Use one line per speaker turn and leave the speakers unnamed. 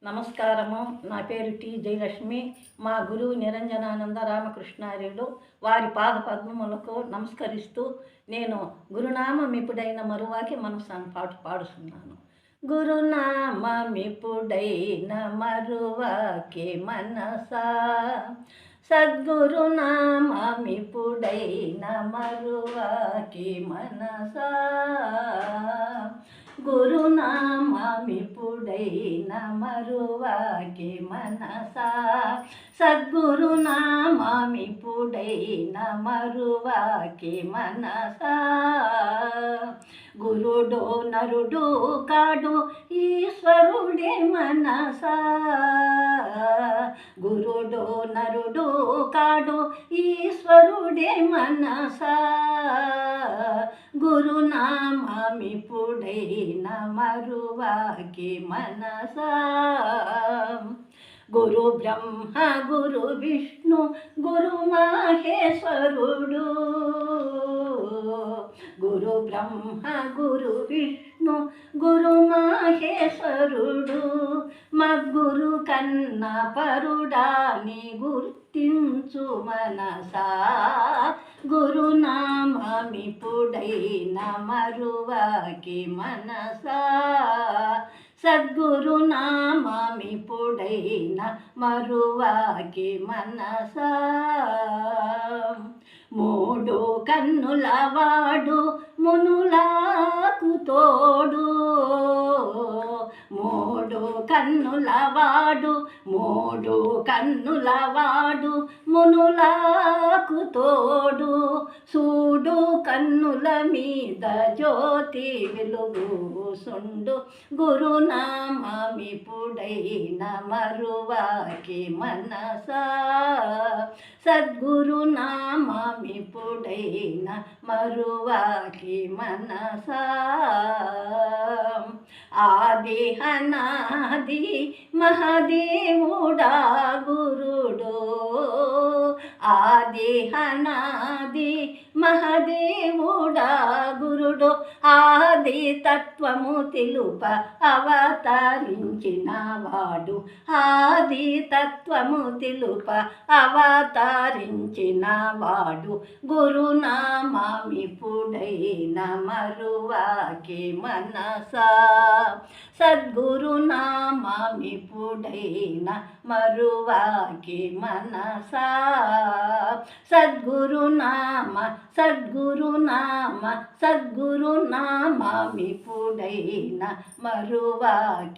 నమస్కారము. నా పేరు టి. జయలక్ష్మి. మా గురువు నిరంజనానంద రామకృష్ణార్యులు వారి పాద పద్మములకు నమస్కరిస్తూ నేను గురునామమిప్పుడైన మరువాకి మనసాన పాట పాడుతున్నాను. గురునామమిప్పుడైన మరువాకి మనసా, సద్గురునామమిప్పుడైన మరువాకి మనసా, గురునామమిప్పుడైన మరువాకి మనసా, సద్గురునామమిప్పుడైన మరువాకి మనసా. గురుడో నరుడు కాడు ఈశ్వరుడే మనసా, గురుడో నరుడు కాడు ఈశ్వరుడే మనసా, గురునామమిప్పుడైన మరువాకి మనసా. గురు బ్రహ్మ గురు విష్ణు గురు మహేశ్వరుడు, గురు బ్రహ్మ గురు విష్ణు గురు మహేశ్వరుడు, మగ్గురు కన్నా పరుడాని గుర్తించు మనసా, గురునామమిప్పుడైన మరువాకి మనసా, సద్గురునామమిప్పుడైన మరువాకి మనసా. మూడు కన్నులవాడు మునులకు తోడు, మూడు కన్నులవాడు, మూడు కన్నులవాడు మునులకు తోడు, చూడు కన్నుల మీద జ్యోతి వెలుగు సుండు, గురునామమిప్పుడైన మరువాకి మనసా, సద్గురునామమిప్పుడైన మరువాకి మనసా. ఆది అనాది మహాదేవుడా గురుడో, ఆది అనాది మహాదేవుడా గురుడు, ఆది తత్వము తెలుప అవతరించిన వాడు, ఆది తత్వము తెలుప అవతరించిన వాడు, గురునామమిప్పుడైన మరువాకి మనసా, సద్గురునామమిప్పుడైన మరువాకి మనసా, సద్గురునామ సద్గురునామ సద్గురునామమిప్పుడైన మరువాకి